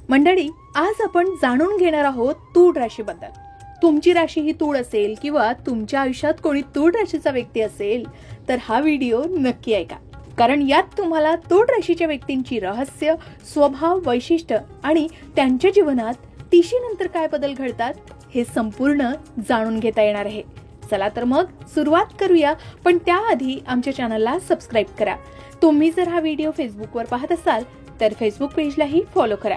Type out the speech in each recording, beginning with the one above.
मंडळी, आज आपण जाणून घेणार आहोत तूळ राशीबद्दल. तुमची राशी ही तूळ असेल किंवा तुमच्या आयुष्यात कोणी तूळ राशीचा व्यक्ती असेल तर हा व्हिडिओ नक्की ऐका, कारण यात तुम्हाला तूळ राशीच्या व्यक्तींची रहस्य, स्वभाव, वैशिष्ट्य आणि त्यांच्या जीवनात तिशीनंतर काय बदल घडतात हे संपूर्ण जाणून घेता येणार आहे. चला तर मग सुरुवात करूया, पण त्याआधी आमच्या चॅनलला सबस्क्राईब करा. तुम्ही जर हा व्हिडिओ फेसबुकवर पाहत असाल तर फेसबुक पेजलाही फॉलो करा.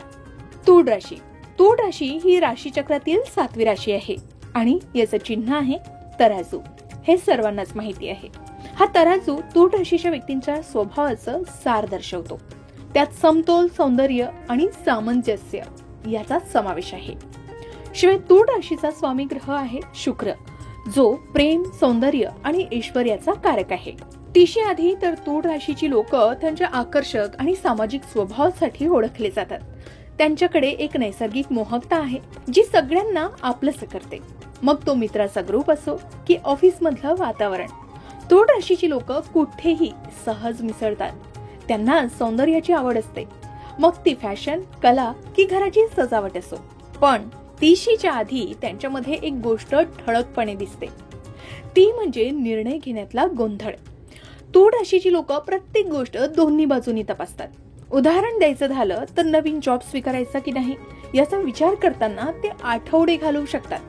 तूळ राशी. तूळ राशी ही राशीचक्रातील 7वी राशी आहे आणि याचं चिन्ह आहे तराजू. हे सर्वांनाच माहिती आहे. हा तराजू तूळ राशीच्या व्यक्तींच्या स्वभावाचं सार दर्शवतो. त्यात समतोल, सौंदर्य आणि सामंजस्य याचा समावेश आहे. शिवाय तूळ राशीचा स्वामी ग्रह आहे शुक्र, जो प्रेम, सौंदर्य आणि ऐश्वर्याचा कारक आहे. तिशी आधी तर तूळ राशीची लोक त्यांच्या आकर्षक आणि सामाजिक स्वभावासाठी ओळखले जातात. त्यांच्याकडे एक नैसर्गिक मोहकता आहे जी सगळ्यांना आपलंसं करते. मग तो मित्राचा ग्रुप असो की ऑफिस मधलं वातावरण. तूळ राशीची लोक कुठेही सहज मिसळतात. त्यांना सौंदर्याची आवड असते, मग ती फॅशन, कला की घराची सजावट असो. पण तिशीच्या आधी त्यांच्यामध्ये एक गोष्ट ठळकपणे दिसते, ती म्हणजे निर्णय घेण्यातला गोंधळ. तूळ राशीची लोक प्रत्येक गोष्ट दोन्ही बाजूनी तपासतात. उदाहरण द्यायचं झालं तर नवीन जॉब स्वीकारायचा की नाही याचा विचार करताना ते आठवडे घालवू शकतात.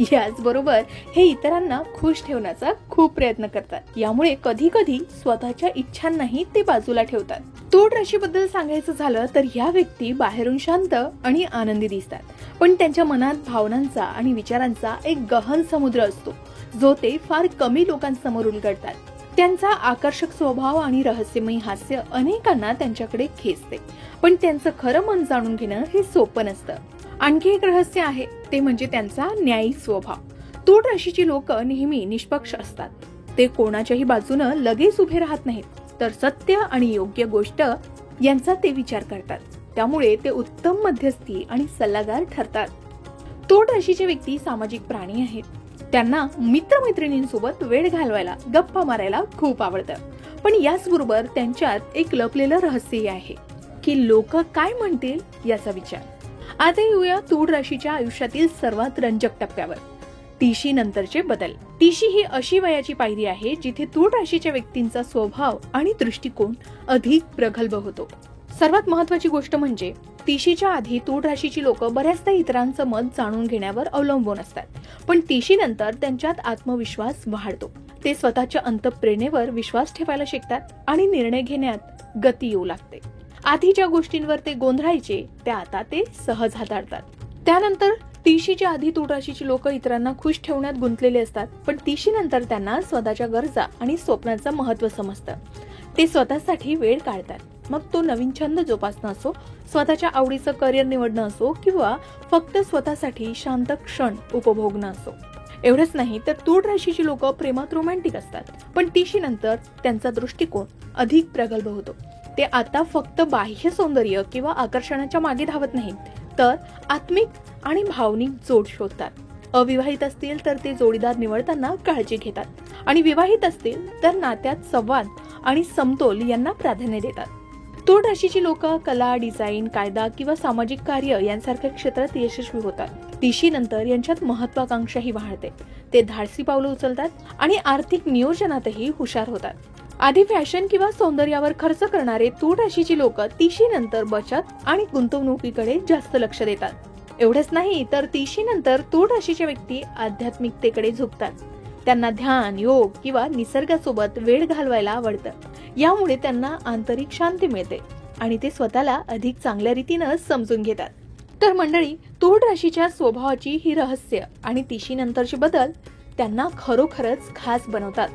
याचबरोबर हे इतरांना खुश ठेवण्याचा खूप प्रयत्न करतात. यामुळे कधी कधी स्वतःच्या इच्छांनाही ते बाजूला ठेवतात. तूळ राशीबद्दल सांगायचं झालं तर या व्यक्ती बाहेरून शांत आणि आनंदी दिसतात, पण त्यांच्या मनात भावनांचा आणि विचारांचा एक गहन समुद्र असतो, जो ते फार कमी लोकांसमोर उलगडतात. त्यांचा आकर्षक स्वभाव आणि रहस्यमयी हास्य अनेकांना त्यांच्याकडे खेचते, पण त्यांचं खरं मन जाणून घेणं हे सोपं नसतं. आणखी एक रहस्य आहे, ते म्हणजे त्यांचा न्यायी स्वभाव. तूळ राशीची लोक नेहमी निष्पक्ष असतात. ते कोणाच्याही बाजूनं लगेच उभे राहत नाहीत, तर सत्य आणि योग्य गोष्ट यांचा ते विचार करतात. त्यामुळे ते उत्तम मध्यस्थी आणि सल्लागार ठरतात. तूळ राशीचे व्यक्ती सामाजिक प्राणी आहेत. त्यांना मित्रमैत्रिणींसोबत वेळ घालवायला, गप्पा मारायला खूप आवडतं. पण याचबरोबर त्यांच्यात एक लपलेलं रहस्यही आहे की लोक काय म्हणतील याचा विचार. आता येऊया तूळ राशीच्या आयुष्यातील सर्वात रंजक टप्प्यावर, तिशी नंतरचे बदल. तिशी ही अशी वयाची पायरी आहे जिथे तूळ राशीच्या व्यक्तींचा स्वभाव आणि दृष्टिकोन अधिक प्रगल्भ होतो. सर्वात महत्वाची गोष्ट म्हणजे तिशीच्या आधी तूळ राशीची लोक बऱ्याचदा इतरांचं मत जाणून घेण्यावर अवलंबून असतात, पण तिशी नंतर त्यांच्यात आत्मविश्वास वाढतो. ते स्वतःच्या अंतःप्रेरणेवर विश्वास ठेवायला शिकतात आणि निर्णय घेण्यात गती येऊ लागते. आधी ज्या गोष्टींवर ते गोंधळायचे त्या आता ते सहज हाताळतात. त्यानंतर तिशीच्या आधी तूळ राशीची लोक इतरांना खुश ठेवण्यात गुंतलेले असतात, पण तिशी नंतर त्यांना स्वतःच्या गरजा आणि स्वप्नांचं महत्त्व समजतं. ते स्वतःसाठी वेळ काढतात. मग तो नवीन छंद जोपासणं असो, स्वतःच्या आवडीचं करिअर निवडणं असो किंवा फक्त स्वतःसाठी शांत क्षण उपभोगणं असो. एवढंच नाही तर तूळ राशीची लोक प्रेमात रोमॅन्टिक असतात, पण तिशी नंतर त्यांचा दृष्टिकोन अधिक प्रगल्भ होतो. ते आता फक्त बाह्य सौंदर्य किंवा आकर्षणाच्या मागे धावत नाहीत, तर आत्मिक आणि भावनिक जोड शोधतात. अविवाहित असतील तर ते जोडीदार निवडताना काळजी घेतात, आणि विवाहित असतील तर नात्यात संवाद आणि समतोल यांना प्राधान्य देतात. तूळ राशीची लोक कला, डिझाईन, कायदा किंवा सामाजिक कार्य यांसारख्या क्षेत्रात यशस्वी होतात. तिशी नंतर यांच्यात महत्वाकांक्षाही वाढते. ते धाडसी पावलं उचलतात आणि आर्थिक नियोजनातही हुशार होतात. आधी फॅशन किंवा सौंदर्यावर खर्च करणारे तूळ राशीची लोक तिशी नंतर बचत आणि गुंतवणुकीकडे जास्त लक्ष देतात. एवढंच नाही तर तिशी नंतर तूळ राशीच्या व्यक्ती आध्यात्मिकतेकडे झुकतात. त्यांना ध्यान, योग किंवा निसर्गासोबत वेळ घालवायला आवडतं. यामुळे त्यांना आंतरिक शांती मिळते आणि ते स्वतःला अधिक चांगल्या रीतीनं समजून घेतात. तर मंडळी, तूळ राशीच्या स्वभावाची ही रहस्य आणि तिशी नंतरचे बदल त्यांना खरोखरच खास बनवतात.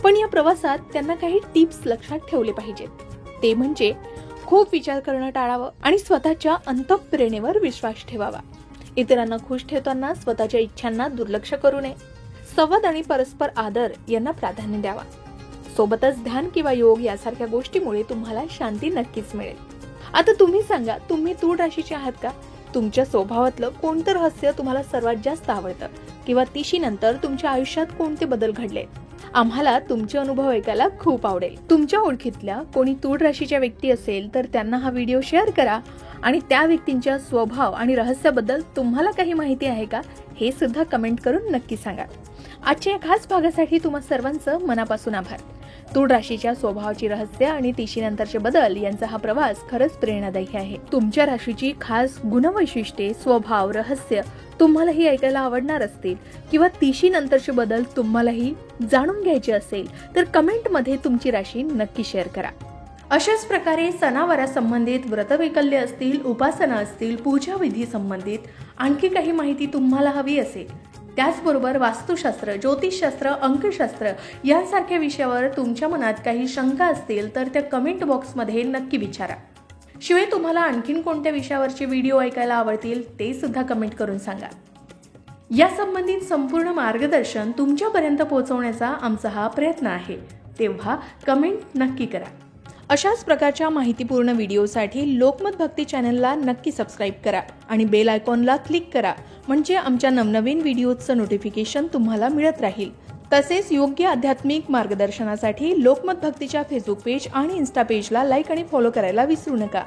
पण या प्रवासात त्यांना काही टिप्स लक्षात ठेवले पाहिजेत. ते म्हणजे खूप विचार करणं टाळावं आणि स्वतःच्या अंतःप्रेरणेवर विश्वास ठेवावा. इतरांना खुश ठेवताना स्वतःच्या इच्छांना दुर्लक्ष करू नये. संवाद आणि परस्पर आदर यांना प्राधान्य द्यावा. सोबतच ध्यान किंवा योग यासारख्या गोष्टीमुळे तुम्हाला शांती नक्कीच मिळेल. आता तुम्ही सांगा, तुम्ही तूळ राशीचे आहात का? तुमच्या स्वभावातलं कोणतं रहस्य तुम्हाला सर्वात जास्त आवडतं? किंवा तिशी नंतर तुमच्या आयुष्यात कोणते बदल घडले? आम्हाला तुमचे अनुभव ऐकायला खूप आवडेल. तुमच्या ओळखीतल्या कोणी तूळ राशीच्या व्यक्ती असेल तर त्यांना हा व्हिडिओ शेअर करा आणि त्या व्यक्तींच्या स्वभाव आणि रहस्याबद्दल तुम्हाला काही माहिती आहे का, हे सुद्धा कमेंट करून नक्की सांगा. आजच्या या खास भागासाठी तुम्हा सर्वांचं मनापासून आभार. तूळ राशीच्या स्वभावाची रहस्य आणि तिशीनंतरचे बदल यांचा हा प्रवास खरंच प्रेरणादायी आहे. तुमच्या राशीची खास गुणवैशिष्ट्ये, स्वभाव, रहस्य तुम्हालाही ऐकायला आवडणार असतील किंवा तिशीनंतरचे बदल तुम्हालाही जाणून घ्यायचे असेल तर कमेंटमध्ये तुमची राशी नक्की शेअर करा. अशाच प्रकारे सणावारा संबंधित व्रतवैकल्य असतील, उपासना असतील, पूजाविधी संबंधित आणखी काही माहिती तुम्हाला हवी असेल, त्याचबरोबर वास्तुशास्त्र, ज्योतिषशास्त्र, अंकशास्त्र यांसारख्या विषयावर तुमच्या मनात काही शंका असतील तर त्या कमेंट बॉक्समध्ये नक्की विचारा. शिवाय तुम्हाला आणखीन कोणत्या विषयावरचे व्हिडिओ ऐकायला आवडतील ते सुद्धा कमेंट करून सांगा. या संबंधित संपूर्ण मार्गदर्शन तुमच्यापर्यंत पोहोचवण्याचा आमचा हा प्रयत्न आहे, तेव्हा कमेंट नक्की करा. अशाच प्रकारच्या माहितीपूर्ण व्हिडिओसाठी लोकमत भक्ती चॅनलला नक्की सबस्क्राईब करा आणि बेल आयकॉनला क्लिक करा, म्हणजे आमच्या नवनवीन व्हिडिओचं नोटिफिकेशन तुम्हाला मिळत राहील. तसेच योग्य आध्यात्मिक मार्गदर्शनासाठी लोकमत भक्तीच्या फेसबुक पेज आणि इन्स्टा पेजला लाईक आणि फॉलो करायला विसरू नका.